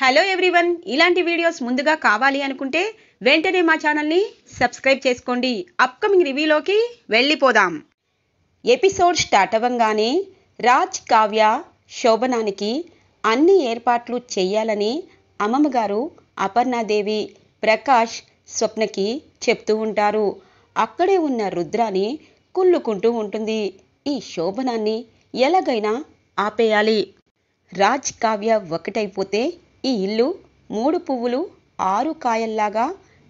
Hello everyone, ఇలాంటి videos ముందుగా కావాలి అనుకుంటే వెంటనే మా ఛానల్ని సబ్స్క్రైబ్ చేసుకోండి. అప్కమింగ్ రివ్యూలోకి వెళ్ళిపోదాం. ఎపిసోడ్ స్టార్ట్ అవ్వంగానే రాజ్, కావ్య, శోభనానికి అన్ని ఏర్పాట్లు చెయ్యాలని అమ్మమ్మగారు అపర్ణాదేవి, ప్రకాష్, స్వప్నకి చెప్తూ ఉంటారు. అక్కడే ఉన్న రుద్రాని కుళ్ళుకుంటూ ఉంటుంది. ఈ శోభనాన్ని ఎలాగైనా ఆపేయాలి. రాజ్, కావ్య ఒకటైపోతే ఈ ఇల్లు 3 పువ్వులు 6 కాయల్లాగా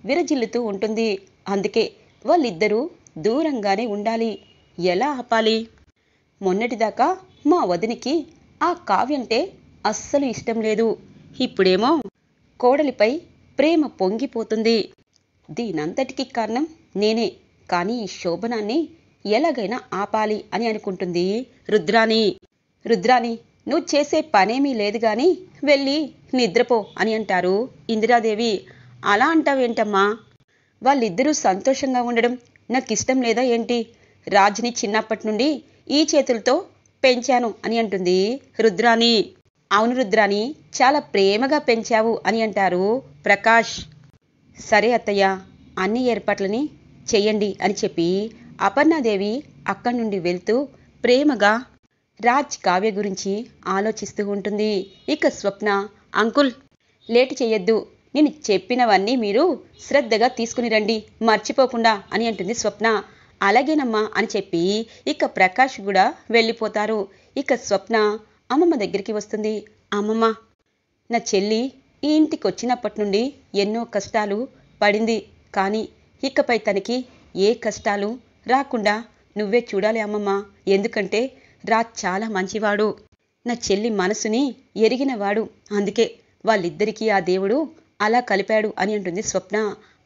విరజిల్లుతూ ఉంటుంది. అందుకే వాళ్ళిద్దరూ దూరంగానే ఉండాలి. ఎలా ఆపాలి? మొన్నటిదాకా మా వదినికి ఆ కావ్యంటే అస్సలు ఇష్టం లేదు. ఇప్పుడేమో కోడలిపై ప్రేమ పొంగిపోతుంది. దీనంతటికీ కారణం నేనే. కానీ ఈ శోభనాన్ని ఎలాగైనా ఆపాలి అని అనుకుంటుంది రుద్రాని. రుద్రాని, నువ్వు చేసే పనేమీ లేదు గాని వెళ్ళి నిద్రపో అని అంటారు ఇందిరాదేవి. అలా అంటావేంటమ్మా? వాళ్ళిద్దరూ సంతోషంగా ఉండడం నాకిష్టం లేదా ఏంటి? రాజుని చిన్నప్పటి నుండి ఈ చేతులతో పెంచాను అని అంటుంది రుద్రాని. అవును రుద్రాని, చాలా ప్రేమగా పెంచావు అని అంటారు ప్రకాష్. సరే అత్తయ్య, అన్ని ఏర్పాట్లని చెయ్యండి అని చెప్పి అపర్ణాదేవి అక్కడి నుండి వెళ్తూ ప్రేమగా రాజ్, కావ్య గురించి ఆలోచిస్తూ ఉంటుంది. ఇక స్వప్న, అంకుల్ లేటు చెయ్యొద్దు, నేను చెప్పినవన్నీ మీరు శ్రద్ధగా తీసుకుని రండి, మర్చిపోకుండా అని అంటుంది స్వప్న. అలాగేనమ్మా అని చెప్పి ఇక ప్రకాష్ కూడా వెళ్ళిపోతారు. ఇక స్వప్న అమ్మమ్మ దగ్గరికి వస్తుంది. అమ్మమ్మ, నా చెల్లి ఈ ఇంటికి వచ్చినప్పటి నుండి ఎన్నో కష్టాలు పడింది. కానీ ఇకపై తనకి ఏ కష్టాలు రాకుండా నువ్వే చూడాలి అమ్మమ్మ. ఎందుకంటే రాజ్ చాలా మంచివాడు, నా చెల్లి మనసుని ఎరిగినవాడు. అందుకే వాళ్ళిద్దరికీ ఆ దేవుడు అలా కలిపాడు అని అంటుంది స్వప్న.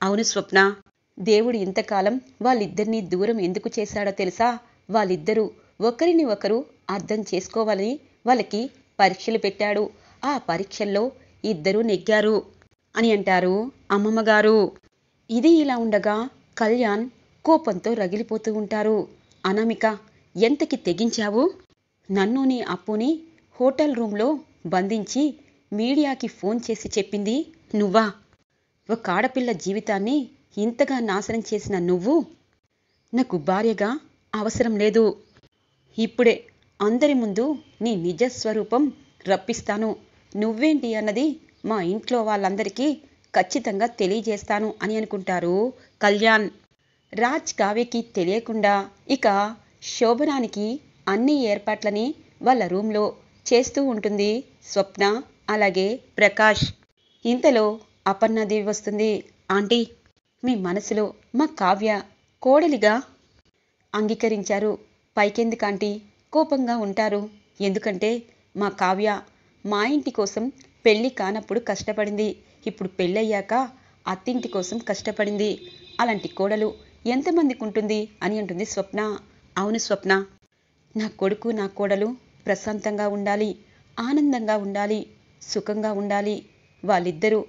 అవును స్వప్న, దేవుడు ఇంతకాలం వాళ్ళిద్దరినీ దూరం ఎందుకు చేశాడో తెలుసా? వాళ్ళిద్దరూ ఒకరిని ఒకరు అర్థం చేసుకోవాలని వాళ్ళకి పరీక్షలు పెట్టాడు. ఆ పరీక్షల్లో ఇద్దరూ నెగ్గారు అని అంటారు అమ్మమ్మగారు. ఇది ఇలా ఉండగా కళ్యాణ్ కోపంతో రగిలిపోతూ ఉంటారు. అనామిక, ఎంతకి తెగించావు? నన్ను, నీ అప్పుని హోటల్ రూమ్లో బంధించి మీడియాకి ఫోన్ చేసి చెప్పింది నువ్వా? ఒక ఆడపిల్ల జీవితాన్ని ఇంతగా నాశనం చేసిన నువ్వు నాకు భార్యగా అవసరం లేదు. ఇప్పుడే అందరి ముందు నీ నిజస్వరూపం రప్పిస్తాను. నువ్వేంటి అన్నది మా ఇంట్లో వాళ్ళందరికీ ఖచ్చితంగా తెలియజేస్తాను అని అనుకుంటారు కళ్యాణ్. రాజ్, కావ్యకి తెలియకుండా ఇక శోభనానికి అన్ని ఏర్పాట్లని వాళ్ళ రూమ్లో చేస్తూ ఉంటుంది స్వప్న, అలాగే ప్రకాష్. ఇంతలో అపర్ణాదేవి వస్తుంది. ఆంటీ, మీ మనసులో మా కావ్య కోడలిగా అంగీకరించారు. పైకెందుకు ఆంటీ కోపంగా ఉంటారు? ఎందుకంటే మా కావ్య మా ఇంటి కోసం పెళ్ళి కానప్పుడు కష్టపడింది. ఇప్పుడు పెళ్ళయ్యాక అత్తింటి కోసం కష్టపడింది. అలాంటి కోడలు ఎంతమందికి ఉంటుంది అని అంటుంది స్వప్న. అవును స్వప్న, నా కొడుకు, నా కోడలు ప్రశాంతంగా ఉండాలి, ఆనందంగా ఉండాలి, సుఖంగా ఉండాలి. వాళ్ళిద్దరూ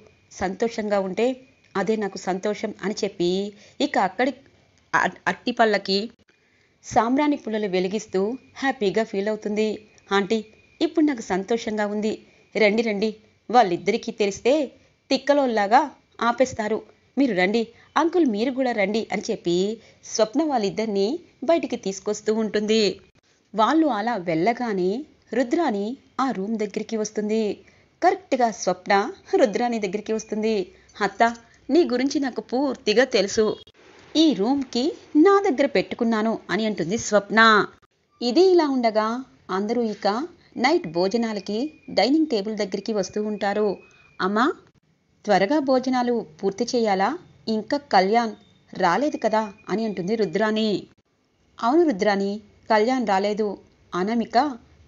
సంతోషంగా ఉంటే అదే నాకు సంతోషం అని చెప్పి ఇక అక్కడి అట్టిపళ్ళకి సాంబ్రాణి పుల్లలు వెలిగిస్తూ హ్యాపీగా ఫీల్ అవుతుంది. ఆంటీ, ఇప్పుడు నాకు సంతోషంగా ఉంది. రండి రండి, వాళ్ళిద్దరికీ తెలిస్తే తిక్కలోల్లాగా ఆపేస్తారు. మీరు రండి అంకుల్, మీరు కూడా రండి అని చెప్పి స్వప్న వాళ్ళిద్దరినీ బయటికి తీసుకొస్తూ ఉంటుంది. వాళ్ళు అలా వెళ్ళగానే రుద్రాని ఆ రూమ్ దగ్గరికి వస్తుంది. కరెక్ట్గా స్వప్న రుద్రాని దగ్గరికి వస్తుంది. అత్త, నీ గురించి నాకు పూర్తిగా తెలుసు. ఈ రూమ్కి నా దగ్గర పెట్టుకున్నాను అని అంటుంది స్వప్న. ఇది ఇలా ఉండగా అందరూ ఇక నైట్ భోజనాలకి డైనింగ్ టేబుల్ దగ్గరికి వస్తూ ఉంటారు. అమ్మా, త్వరగా భోజనాలు పూర్తి చేయాలా? ఇంకా కళ్యాణ్ రాలేదు కదా అని అంటుంది రుద్రాని. అవును రుద్రాని, కళ్యాణ్ రాలేదు. అనామిక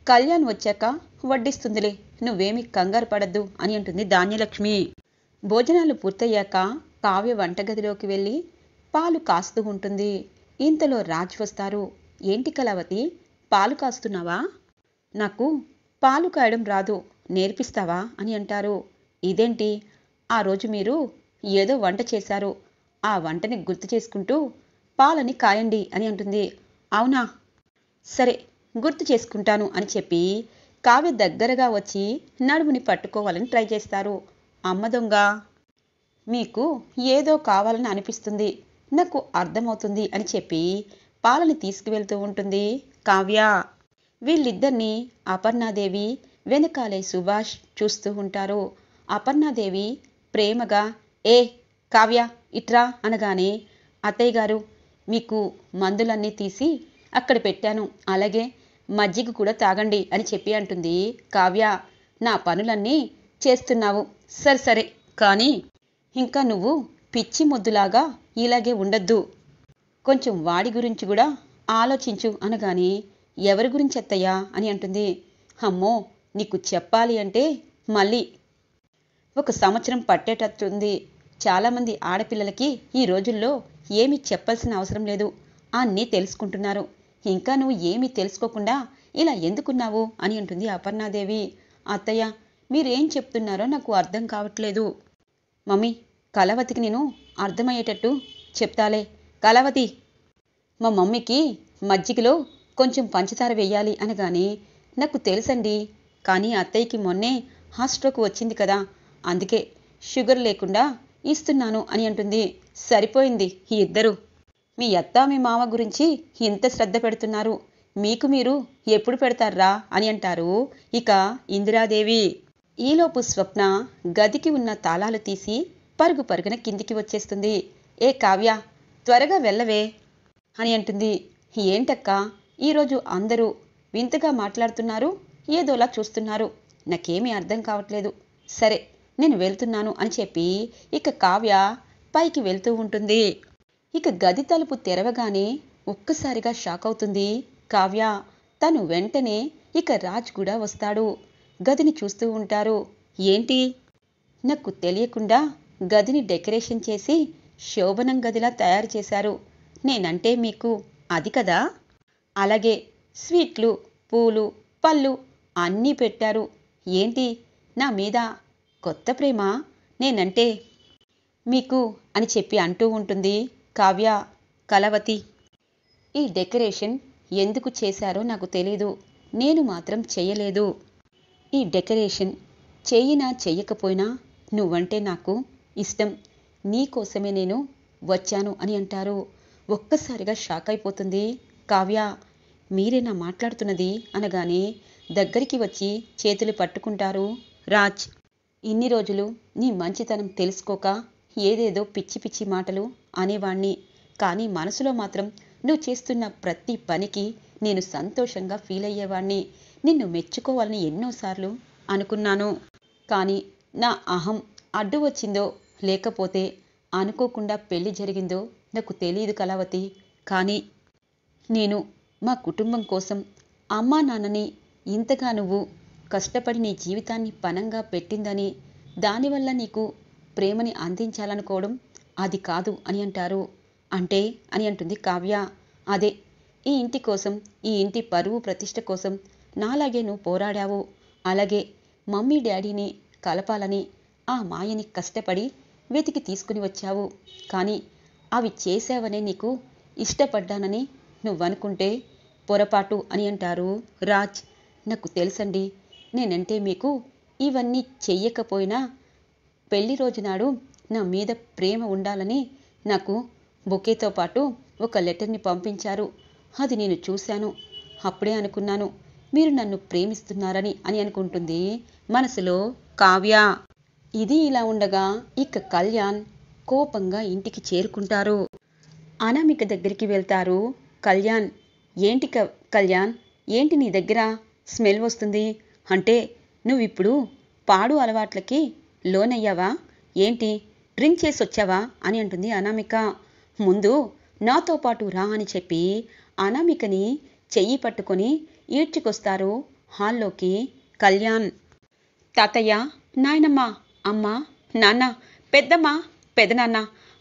కళ్యాణ్ వచ్చాక వడ్డిస్తుందిలే, నువ్వేమీ కంగారు పడద్దు అని అంటుంది ధాన్యలక్ష్మి. భోజనాలు పూర్తయ్యాక కావ్య వంటగదిలోకి వెళ్ళి పాలు కాస్తూ ఉంటుంది. ఇంతలో రాజ్ వస్తారు. ఏంటి కళావతి, పాలు కాస్తున్నావా? నాకు పాలు కాయడం రాదు, నేర్పిస్తావా అని అంటారు. ఇదేంటి, ఆ రోజు మీరు ఏదో వంట చేశారు, ఆ వంటని గుర్తు చేసుకుంటూ పాలని కాయండి అని అంటుంది. అవునా, సరే గుర్తు చేసుకుంటాను అని చెప్పి కావ్య దగ్గరగా వచ్చి నడుముని పట్టుకోవాలని ట్రై చేస్తారు. అమ్మ దొంగ, మీకు ఏదో కావాలని అనిపిస్తుంది, నాకు అర్థమవుతుంది అని చెప్పి పాలని తీసుకువెళ్తూ ఉంటుంది కావ్య. వీళ్ళిద్దరినీ అపర్ణాదేవి వెనకాలే సుభాష్ చూస్తూ ఉంటారు. అపర్ణాదేవి ప్రేమగా ఏ కావ్య ఇట్రా అనగానే, అత్తయ్య గారు మీకు మందులన్నీ తీసి అక్కడ పెట్టాను, అలాగే మజ్జిగ కూడా తాగండి అని చెప్పి అంటుంది కావ్య. నా పనులన్నీ చేస్తున్నావు సరే సరే, కానీ ఇంకా నువ్వు పిచ్చి మొద్దులాగా ఇలాగే ఉండద్దు, కొంచెం వాడి గురించి కూడా ఆలోచించు అనగానే, ఎవరి గురించి అత్తయ్యా అని అంటుంది. అమ్మో, నీకు చెప్పాలి అంటే మళ్ళీ 1 సంవత్సరం పట్టేటట్టుంది. చాలామంది ఆడపిల్లలకి ఈ రోజుల్లో ఏమీ చెప్పాల్సిన అవసరం లేదు, అన్నీ తెలుసుకుంటున్నారు. ఇంకా నువ్వు ఏమీ తెలుసుకోకుండా ఇలా ఎందుకున్నావు అని అంటుంది అపర్ణాదేవి. అత్తయ్య, మీరేం చెప్తున్నారో నాకు అర్థం కావట్లేదు. మమ్మీ, కళావతికి నేను అర్థమయ్యేటట్టు చెప్తాలే. కళావతి, మా మమ్మీకి మజ్జిగలో కొంచెం పంచదార వెయ్యాలి అనగానే, నాకు తెలుసండి, కానీ అత్తయ్యకి మొన్నే హార్ట్ స్ట్రోక్ వచ్చింది కదా, అందుకే షుగర్ లేకుండా ఇస్తున్నాను అని అంటుంది. సరిపోయింది ఈ ఇద్దరు, మీ అత్త మీ మామ గురించి ఇంత శ్రద్ధ పెడుతున్నారు, మీకు మీరు ఎప్పుడు పెడతారా అని అంటారు ఇక ఇందిరాదేవి. ఈలోపు స్వప్న గదికి ఉన్న తాళాలు తీసి పరుగు పరుగున కిందికి వచ్చేస్తుంది. ఏ కావ్య, త్వరగా వెళ్ళవే అని అంటుంది. ఏంటక్క, ఈరోజు అందరూ వింతగా మాట్లాడుతున్నారు, ఏదోలా చూస్తున్నారు, నాకేమీ అర్థం కావట్లేదు. సరే, నేను వెళ్తున్నాను అని చెప్పి ఇక కావ్య పైకి వెళ్తూ ఉంటుంది. ఇక గది తలుపు తెరవగానే ఒక్కసారిగా షాక్ అవుతుంది కావ్య. తను వెంటనే ఇక రాజ్ కూడా వస్తాడు. గదిని చూస్తూ ఉంటారు. ఏంటి, నాకు తెలియకుండా గదిని డెకరేషన్ చేసి శోభనం గదిలా తయారు చేశారు, నేనంటే మీకు అది కదా, అలాగే స్వీట్లు, పూలు, పళ్ళు అన్నీ పెట్టారు, ఏంటి నా మీద కొత్త ప్రేమ నేనంటే మీకు అని చెప్పి అంటూ ఉంటుంది కావ్య. కళావతి, ఈ డెకరేషన్ ఎందుకు చేశారో నాకు తెలీదు, నేను మాత్రం చెయ్యలేదు. ఈ డెకరేషన్ చెయ్యినా చెయ్యకపోయినా నువ్వంటే నాకు ఇష్టం, నీకోసమే నేను వచ్చాను అని అంటారు. ఒక్కసారిగా షాక్ అయిపోతుంది కావ్య. మీరేనా మాట్లాడుతున్నది అనగానే దగ్గరికి వచ్చి చేతులు పట్టుకుంటారు రాజ్. ఇన్ని రోజులు నీ మంచితనం తెలుసుకోక ఏదేదో పిచ్చి పిచ్చి మాటలు అనేవాణ్ణి, కానీ మనసులో మాత్రం నువ్వు చేస్తున్న ప్రతి పనికి నేను సంతోషంగా ఫీల్ అయ్యేవాణ్ణి, నిన్ను మెచ్చుకోవాలని ఎన్నోసార్లు అనుకున్నాను, కానీ నా అహం అడ్డు వచ్చిందో లేకపోతే అనుకోకుండా పెళ్లి జరిగిందో నాకు తెలియదు కళావతి, కానీ నేను మా కుటుంబం కోసం అమ్మా నాన్నని ఇంతగా నువ్వు కష్టపడి నీ జీవితాన్ని పణంగా పెట్టిందని, దానివల్ల నీకు ప్రేమని అందించాలనుకోవడం అది కాదు అని అంటారు. అంటే అని అంటుంది కావ్య. అదే, ఈ ఇంటి కోసం, ఈ ఇంటి పరువు ప్రతిష్ట కోసం నాలాగే నువ్వు పోరాడావు, అలాగే మమ్మీ డాడీని కలపాలని ఆ మాయని కష్టపడి వెతికి తీసుకుని వచ్చావు, కానీ అవి చేసావనే నీకు ఇష్టపడ్డానని నువ్వనుకుంటే పొరపాటు అని అంటారు రాజ్. నాకు తెలుసండి, నేనంటే మీకు ఇవన్నీ చెయ్యకపోయినా పెళ్లి రోజునాడు నా మీద ప్రేమ ఉండాలని నాకు బొకేతో పాటు ఒక లెటర్ని పంపించారు, అది నేను చూశాను, అప్పుడే అనుకున్నాను మీరు నన్ను ప్రేమిస్తున్నారని అని అనుకుంటుంది మనసులో కావ్య. ఇది ఇలా ఉండగా ఇక కళ్యాణ్ కోపంగా ఇంటికి చేరుకుంటారు. అనామిక దగ్గరికి వెళ్తారు కళ్యాణ్. ఏంటి కళ్యాణ్, ఏంటి నీ దగ్గర స్మెల్ వస్తుంది, అంటే నువ్విప్పుడు పాడు అలవాట్లకి లోనయ్యావా ఏంటి, డ్రింక్ చేసి వచ్చావా అని అంటుంది అనామిక. ముందు నాతో పాటు రా అని చెప్పి అనామికని చెయ్యి పట్టుకొని ఈడ్చుకొస్తారు హాల్లోకి కళ్యాణ్. తాతయ్య, నాయనమ్మ, అమ్మ, నాన్న, పెద్దమ్మ, పెదనాన్న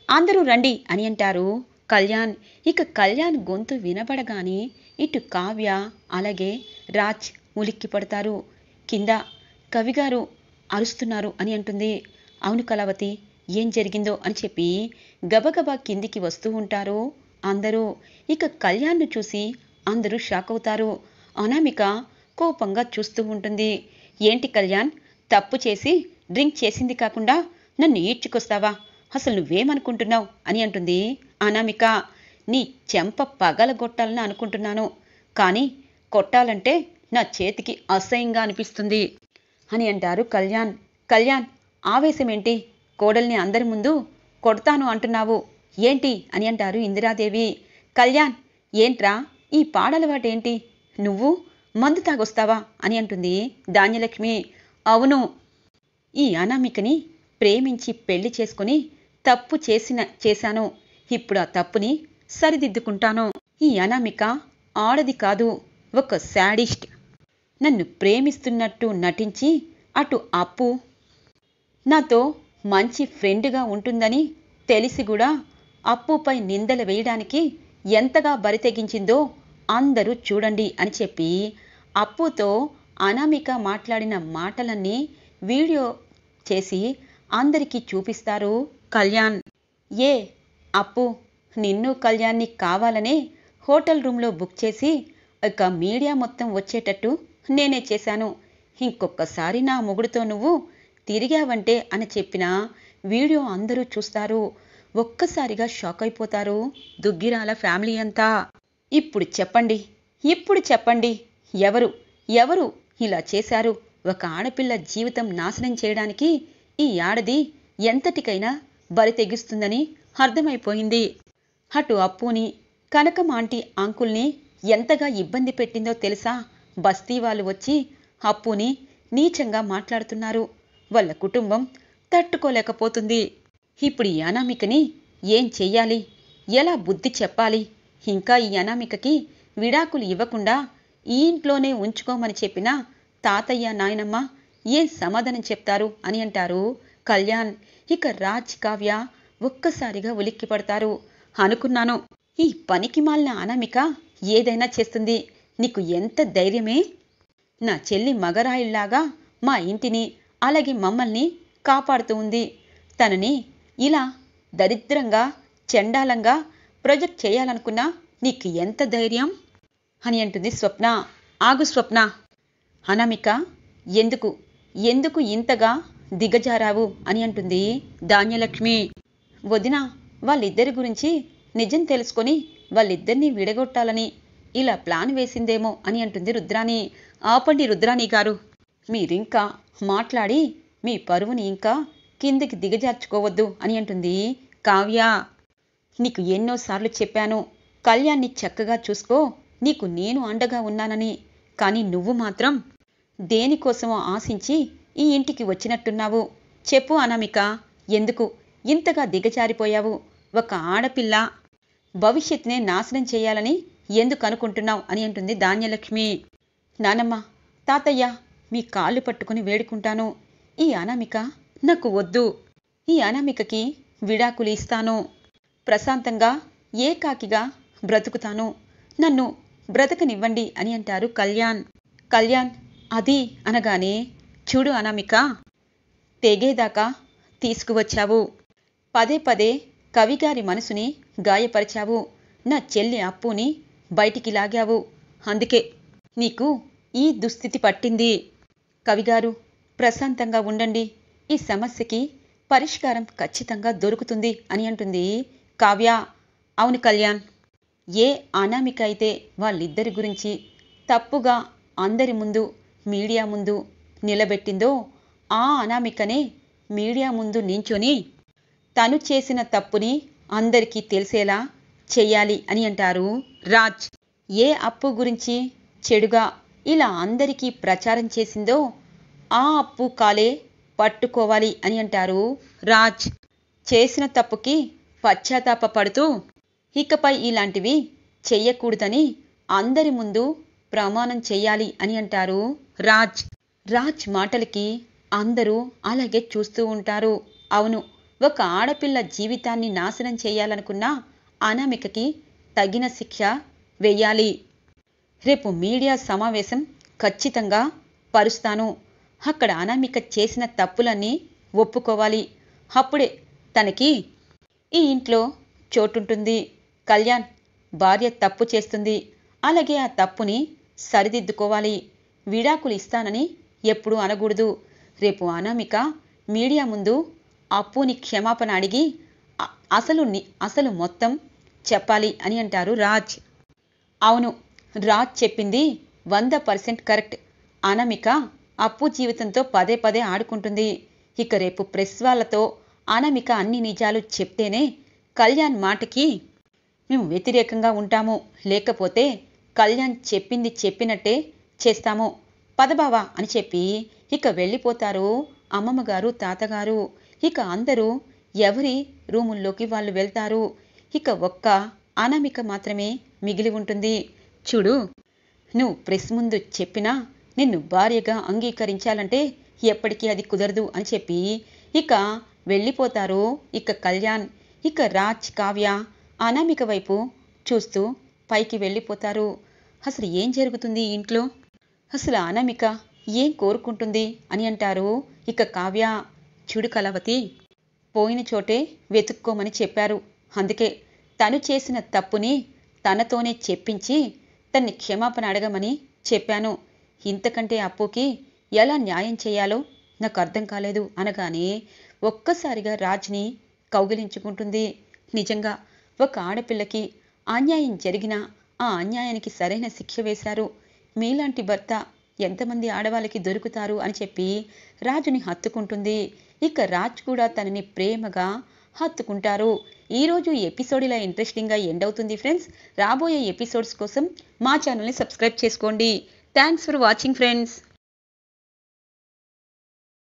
అందరూ రండి అని అంటారు కళ్యాణ్. ఇక కళ్యాణ్ గొంతు వినబడగానే ఇటు కావ్య అలాగే రాజ్ ఉలిక్కి పడతారు. కింద కవిగారు అరుస్తున్నారు అని అంటుంది. అవును కళావతి, ఏం జరిగిందో అని చెప్పి గబగబా కిందికి వస్తూ ఉంటారు అందరూ. ఇక కళ్యాణ్ను చూసి అందరూ షాక్ అవుతారు. అనామిక కోపంగా చూస్తూ ఉంటుంది. ఏంటి కళ్యాణ్, తప్పు చేసి డ్రింక్ చేసింది కాకుండా నన్ను ఈడ్చుకొస్తావా? అసలు నువ్వేమనుకుంటున్నావు అని అంటుంది అనామిక. నీ చెంప పగలగొట్టాలని అనుకుంటున్నాను, కానీ కొట్టాలంటే నా చేతికి అసహ్యంగా అనిపిస్తుంది అని అంటారు కళ్యాణ్. కళ్యాణ్, ఆవేశమేంటి? కోడల్ని అందరి ముందు కొడతాను అంటున్నావు ఏంటి అని అంటారు ఇందిరాదేవి. కళ్యాణ్, ఏంట్రా ఈ పాడలవాటేంటి? నువ్వు మందు తాగొస్తావా అని అంటుంది ధాన్యలక్ష్మి. అవును, ఈ అనామికని ప్రేమించి పెళ్లి చేసుకుని తప్పు చేశాను. ఇప్పుడు ఆ తప్పుని సరిదిద్దుకుంటాను. ఈ అనామిక ఆడది కాదు, ఒక శాడిస్ట్. నన్ను ప్రేమిస్తున్నట్టు నటించి అటు అప్పు నాతో మంచి ఫ్రెండ్గా ఉంటుందని తెలిసి కూడా అప్పుపై నిందలు వేయడానికి ఎంతగా బరితెగించిందో అందరూ చూడండి అని చెప్పి అప్పుతో అనామిక మాట్లాడిన మాటలన్నీ వీడియో చేసి అందరికీ చూపిస్తారు కళ్యాణ్. ఏ అప్పు, నిన్ను కళ్యాణ్ని కావాలనే హోటల్ రూమ్లో బుక్ చేసి ఇక మీడియా మొత్తం వచ్చేటట్టు నేనే చేశాను. ఇంకొకసారి నా మొగుడుతో నువ్వు తిరిగావంటే అని చెప్పిన వీడియో అందరూ చూస్తారు. ఒక్కసారిగా షాక్ అయిపోతారు దుగ్గిరాల ఫ్యామిలీ అంతా. ఇప్పుడు చెప్పండి, ఎవరు ఇలా చేశారు? ఒక ఆడపిల్ల జీవితం నాశనం చేయడానికి ఈ ఆడది ఎంతటికైనా బరి తెగిస్తుందని అర్థమైపోయింది. అటు అప్పుని, కనకం ఆంటీ అంకుల్ని ఎంతగా ఇబ్బంది పెట్టిందో తెలుసా? బస్తీ వాళ్ళు వచ్చి అప్పుని నీచంగా మాట్లాడుతున్నారు. వాళ్ళ కుటుంబం తట్టుకోలేకపోతుంది. ఇప్పుడు ఈ అనామికని ఏం చెయ్యాలి? ఎలా బుద్ధి చెప్పాలి? ఇంకా ఈ అనామికకి విడాకులు ఇవ్వకుండా ఈ ఇంట్లోనే ఉంచుకోమని చెప్పిన తాతయ్య నాయనమ్మ ఏం సమాధానం చెప్తారు అని అంటారు కళ్యాణ్. ఇక రాజ్, కావ్య ఒక్కసారిగా ఉలిక్కి పడతారు. అనుకున్నాను, ఈ పనికి మాలిన అనామిక ఏదైనా చేస్తుంది. నీకు ఎంత ధైర్యమే? నా చెల్లి మగరాయిల్లాగా మా ఇంటిని అలాగే మమ్మల్ని కాపాడుతూ ఉంది. తనని ఇలా దరిద్రంగా చండాలంగా ప్రొజెక్ట్ చేయాలనుకున్నా నీకు ఎంత ధైర్యం అని అంటుంది స్వప్న. ఆగు స్వప్న, అనామిక ఎందుకు ఇంతగా దిగజారావు అని అంటుంది ధాన్యలక్ష్మి. వదిన, వాళ్ళిద్దరి గురించి నిజం తెలుసుకొని వాళ్ళిద్దరినీ విడగొట్టాలని ఇలా ప్లాన్ వేసిందేమో అని అంటుంది రుద్రాణి. ఆపండి రుద్రాణి గారు, మీరింకా మాట్లాడి మీ పరువుని ఇంకా కిందికి దిగజార్చుకోవద్దు అని అంటుంది కావ్య. నీకు ఎన్నోసార్లు చెప్పాను, కళ్యాణ్ని చక్కగా చూసుకో, నీకు నేను అండగా ఉన్నానని. కానీ నువ్వు మాత్రం దేనికోసమో ఆశించి ఈ ఇంటికి వచ్చినట్టున్నావు. చెప్పు అనామిక, ఎందుకు ఇంతగా దిగజారిపోయావు? ఒక ఆడపిల్ల భవిష్యత్తునే నాశనం చేయాలని ఎందుకు అనుకుంటున్నావు అని అంటుంది ధాన్యలక్ష్మి. నానమ్మ, తాతయ్య, మీ కాళ్ళు పట్టుకుని వేడుకుంటాను, ఈ అనామిక నాకు వద్దు. ఈ అనామికకి విడాకులు ఇస్తాను. ప్రశాంతంగా ఏకాకిగా బ్రతుకుతాను. నన్ను బ్రతకనివ్వండి అని అంటారు కళ్యాణ్. కళ్యాణ్ అది అనగానే, చూడు అనామిక, తెగేదాకా తీసుకువచ్చావు. పదే పదే కవిగారి మనసుని గాయపరిచావు. నా చెల్లి అప్పుని బయటికి లాగావు. అందుకే నీకు ఈ దుస్థితి పట్టింది. కవిగారు, ప్రశాంతంగా ఉండండి, ఈ సమస్యకి పరిష్కారం ఖచ్చితంగా దొరుకుతుంది అని అంటుంది కావ్య. అవును కళ్యాణ్, ఏ అనామిక అయితే వాళ్ళిద్దరి గురించి తప్పుగా అందరి ముందు మీడియా ముందు నిలబెట్టిందో ఆ అనామికనే మీడియా ముందు నించొని తను చేసిన తప్పుని అందరికీ తెలిసేలా చెయ్యాలి అని అంటారు రాజ్. ఏ అప్పు గురించి చెడుగా ఇలా అందరికీ ప్రచారం చేసిందో ఆ అప్పు కాలే పట్టుకోవాలి అని అంటారు రాజ్. చేసిన తప్పుకి పశ్చాత్తాపపడుతూ ఇకపై ఇలాంటివి చెయ్యకూడదని అందరి ముందు ప్రమాణం చెయ్యాలి అని అంటారు రాజ్. రాజ్ మాటలకి అందరూ అలాగే చూస్తూ ఉంటారు. అవును, ఒక ఆడపిల్ల జీవితాన్ని నాశనం చేయాలనుకున్న అనామికకి తగిన శిక్ష వెయ్యాలి. రేపు మీడియా సమావేశం ఖచ్చితంగా పరుస్తాను. అక్కడ అనామిక చేసిన తప్పులన్నీ ఒప్పుకోవాలి. అప్పుడే తనకి ఈ ఇంట్లో చోటుంటుంది. కళ్యాణ్, భార్య తప్పు చేస్తుంది, అలాగే ఆ తప్పుని సరిదిద్దుకోవాలి. విడాకులు ఇస్తానని ఎప్పుడూ అనకూడదు. రేపు అనామిక మీడియా ముందు అప్పుని క్షమాపణ అడిగి అసలు మొత్తం చెప్పాలి అని అంటారు రాజ్. అవును, రాజ్ చెప్పింది 100% కరెక్ట్. అనామిక అప్పు జీవితంతో పదే పదే ఆడుకుంటుంది. ఇక రేపు ప్రెస్ వాళ్ళతో అనామిక అన్ని నిజాలు చెప్తేనే కళ్యాణ్ మాటకి మేము వ్యతిరేకంగా ఉంటాము, లేకపోతే కళ్యాణ్ చెప్పింది చెప్పినట్టే చేస్తాము. పదబావా అని చెప్పి ఇక వెళ్ళిపోతారు అమ్మమ్మగారు, తాతగారు. ఇక అందరూ ఎవరి రూముల్లోకి వాళ్ళు వెళ్తారు. ఇక ఒక్క అనామిక మాత్రమే మిగిలి ఉంటుంది. చూడు, నువ్వు ప్రెస్ ముందు చెప్పినా నిన్ను భార్యగా అంగీకరించాలంటే ఎప్పటికీ అది కుదరదు అని చెప్పి ఇక వెళ్ళిపోతారు ఇక కళ్యాణ్. ఇక రాజ్, కావ్య అనామిక వైపు చూస్తూ పైకి వెళ్ళిపోతారు. అసలు ఏం జరుగుతుంది ఇంట్లో, అసలు అనామిక ఏం కోరుకుంటుంది అని అంటారు ఇక కావ్య. చూడు కళావతి, పోయిన చోటే వెతుక్కోమని చెప్పారు. అందుకే తను చేసిన తప్పుని తనతోనే చెప్పించి తన్ని క్షమాపణ అడగమని చెప్పాను. ఇంతకంటే అప్పుకి ఎలా న్యాయం చేయాలో నాకు అర్థం కాలేదు అనగానే ఒక్కసారిగా రాజ్ని కౌగిలించుకుంటుంది. నిజంగా ఒక ఆడపిల్లకి అన్యాయం జరిగినా ఆ అన్యాయానికి సరైన శిక్ష వేశారు. మీలాంటి భర్త ఎంతమంది ఆడవాళ్ళకి దొరుకుతారు అని చెప్పి రాజుని హత్తుకుంటుంది. ఇక రాజ్ కూడా తనని ప్రేమగా హత్తుకుంటారు. ఈరోజు ఎపిసోడ్ ఇలా ఇంట్రెస్టింగ్గా ఎండ్ అవుతుంది ఫ్రెండ్స్. రాబోయే ఎపిసోడ్స్ కోసం మా ఛానల్ని సబ్స్క్రైబ్ చేసుకోండి. Thanks for watching friends.